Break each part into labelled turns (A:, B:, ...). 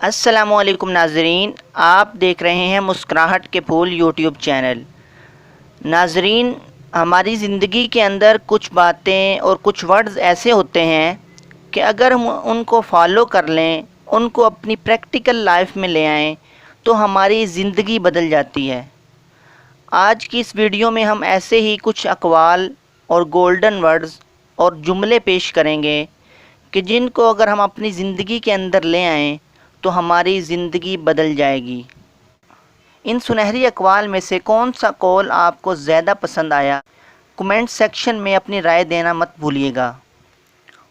A: السلام علیکم ناظرین، آپ دیکھ رہے ہیں مسکراہٹ کے پھول یوٹیوب چینل۔ ناظرین، ہماری زندگی کے اندر کچھ باتیں اور کچھ ورڈز ایسے ہوتے ہیں کہ اگر ہم ان کو فالو کر لیں، ان کو اپنی پریکٹیکل لائف میں لے آئیں تو ہماری زندگی بدل جاتی ہے۔ آج کی اس ویڈیو میں ہم ایسے ہی کچھ اقوال اور گولڈن ورڈز اور جملے پیش کریں گے کہ جن کو اگر ہم اپنی زندگی کے اندر لے آئیں تو ہماری زندگی بدل جائے گی۔ ان سنہری اقوال میں سے کون سا قول آپ کو زیادہ پسند آیا؟ کمنٹ سیکشن میں اپنی رائے دینا مت بھولیے گا۔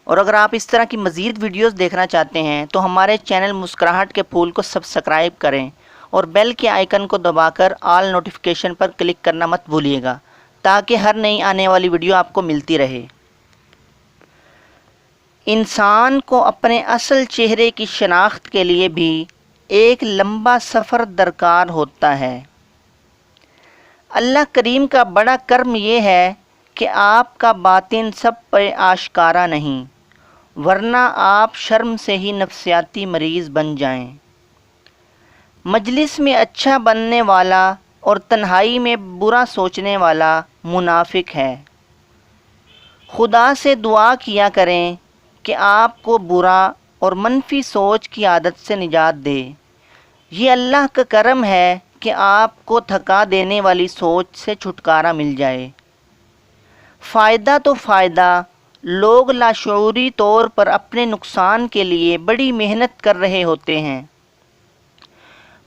A: اور اگر آپ اس طرح کی مزید ویڈیوز دیکھنا چاہتے ہیں تو ہمارے چینل مسکراہٹ کے پھول کو سبسکرائب کریں اور بیل کے آئیکن کو دبا کر آل نوٹیفیکیشن پر کلک کرنا مت بھولیے گا تاکہ ہر نئی آنے والی ویڈیو آپ کو ملتی رہے۔ انسان کو اپنے اصل چہرے کی شناخت کے لیے بھی ایک لمبا سفر درکار ہوتا ہے۔ اللہ کریم کا بڑا کرم یہ ہے کہ آپ کا باطن سب پر آشکارا نہیں، ورنہ آپ شرم سے ہی نفسیاتی مریض بن جائیں۔ مجلس میں اچھا بننے والا اور تنہائی میں برا سوچنے والا منافق ہے۔ خدا سے دعا کیا کریں کہ آپ کو برا اور منفی سوچ کی عادت سے نجات دے۔ یہ اللہ کا کرم ہے کہ آپ کو تھکا دینے والی سوچ سے چھٹکارا مل جائے۔ فائدہ تو فائدہ، لوگ لاشعوری طور پر اپنے نقصان کے لیے بڑی محنت کر رہے ہوتے ہیں۔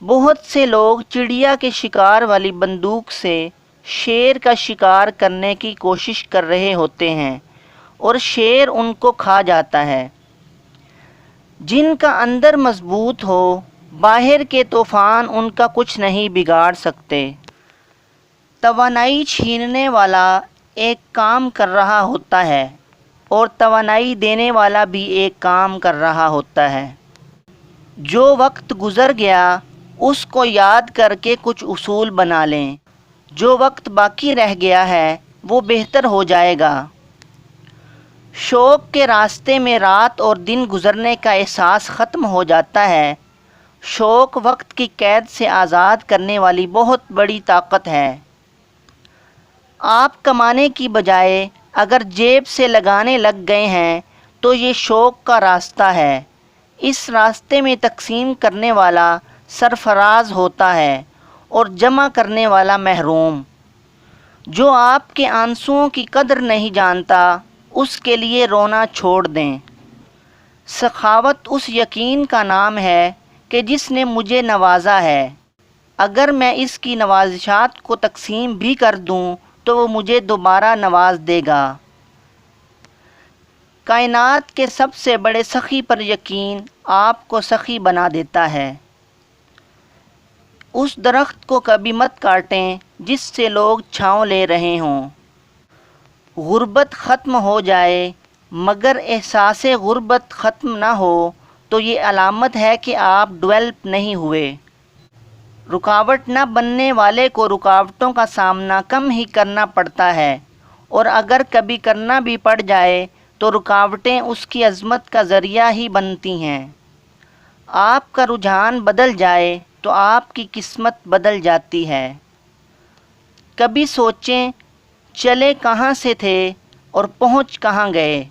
A: بہت سے لوگ چڑیا کے شکار والی بندوق سے شیر کا شکار کرنے کی کوشش کر رہے ہوتے ہیں اور شیر ان کو کھا جاتا ہے۔ جن کا اندر مضبوط ہو، باہر کے طوفان ان کا کچھ نہیں بگاڑ سکتے۔ توانائی چھیننے والا ایک کام کر رہا ہوتا ہے اور توانائی دینے والا بھی ایک کام کر رہا ہوتا ہے۔ جو وقت گزر گیا اس کو یاد کر کے کچھ اصول بنا لیں۔ جو وقت باقی رہ گیا ہے وہ بہتر ہو جائے گا۔ شوق کے راستے میں رات اور دن گزرنے کا احساس ختم ہو جاتا ہے۔ شوق وقت کی قید سے آزاد کرنے والی بہت بڑی طاقت ہے۔ آپ کمانے کی بجائے اگر جیب سے لگانے لگ گئے ہیں تو یہ شوق کا راستہ ہے۔ اس راستے میں تقسیم کرنے والا سرفراز ہوتا ہے اور جمع کرنے والا محروم۔ جو آپ کے آنسوؤں کی قدر نہیں جانتا اس کے لیے رونا چھوڑ دیں۔ سخاوت اس یقین کا نام ہے کہ جس نے مجھے نوازا ہے، اگر میں اس کی نوازشات کو تقسیم بھی کر دوں تو وہ مجھے دوبارہ نواز دے گا۔ کائنات کے سب سے بڑے سخی پر یقین آپ کو سخی بنا دیتا ہے۔ اس درخت کو کبھی مت کاٹیں جس سے لوگ چھاؤں لے رہے ہوں۔ غربت ختم ہو جائے مگر احساس غربت ختم نہ ہو تو یہ علامت ہے کہ آپ ڈیولپ نہیں ہوئے۔ رکاوٹ نہ بننے والے کو رکاوٹوں کا سامنا کم ہی کرنا پڑتا ہے، اور اگر کبھی کرنا بھی پڑ جائے تو رکاوٹیں اس کی عظمت کا ذریعہ ہی بنتی ہیں۔ آپ کا رجحان بدل جائے تو آپ کی قسمت بدل جاتی ہے۔ کبھی سوچیں چلے کہاں سے تھے اور پہنچ کہاں گئے،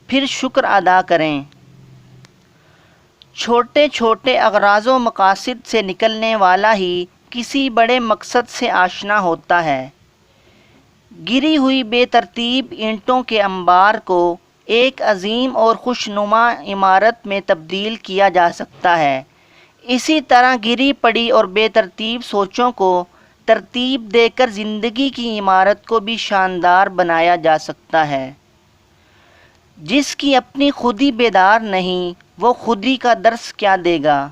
A: پھر شکر ادا کریں۔ چھوٹے چھوٹے اغراض و مقاصد سے نکلنے والا ہی کسی بڑے مقصد سے آشنا ہوتا ہے۔ گری ہوئی بے ترتیب اینٹوں کے انبار کو ایک عظیم اور خوشنما عمارت میں تبدیل کیا جا سکتا ہے۔ اسی طرح گری پڑی اور بے ترتیب سوچوں کو ترتیب دے کر زندگی کی عمارت کو بھی شاندار بنایا جا سکتا ہے۔ جس کی اپنی خودی بیدار نہیں وہ خودی کا درس کیا دے گا۔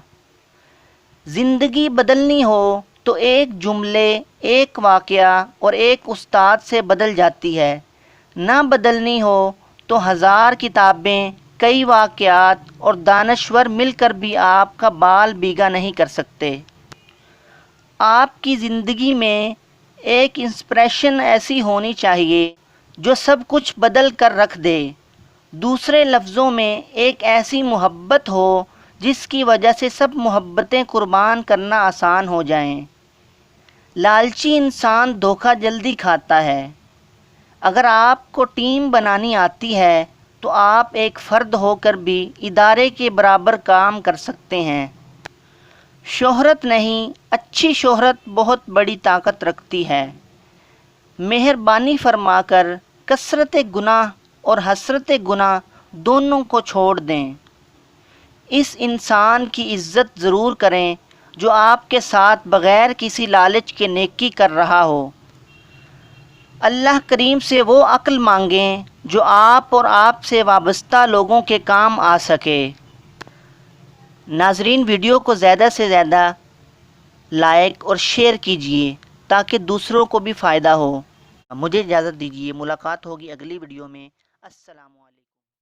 A: زندگی بدلنی ہو تو ایک جملے، ایک واقعہ اور ایک استاد سے بدل جاتی ہے۔ نہ بدلنی ہو تو 1000 کتابیں، کئی واقعات اور دانشور مل کر بھی آپ کا بال بیگا نہیں کر سکتے۔ آپ کی زندگی میں ایک انسپریشن ایسی ہونی چاہیے جو سب کچھ بدل کر رکھ دے۔ دوسرے لفظوں میں ایک ایسی محبت ہو جس کی وجہ سے سب محبتیں قربان کرنا آسان ہو جائیں۔ لالچی انسان دھوکہ جلدی کھاتا ہے۔ اگر آپ کو ٹیم بنانی آتی ہے تو آپ ایک فرد ہو کر بھی ادارے کے برابر کام کر سکتے ہیں۔ شہرت نہیں، اچھی شہرت بہت بڑی طاقت رکھتی ہے۔ مہربانی فرما کر کثرت گناہ اور حسرت گناہ دونوں کو چھوڑ دیں۔ اس انسان کی عزت ضرور کریں جو آپ کے ساتھ بغیر کسی لالچ کے نیکی کر رہا ہو۔ اللہ کریم سے وہ عقل مانگیں جو آپ اور آپ سے وابستہ لوگوں کے کام آ سکے۔ ناظرین، ویڈیو کو زیادہ سے زیادہ لائک اور شیئر کیجیے تاکہ دوسروں کو بھی فائدہ ہو۔ مجھے اجازت دیجیے، ملاقات ہوگی اگلی ویڈیو میں۔ السلام علیکم۔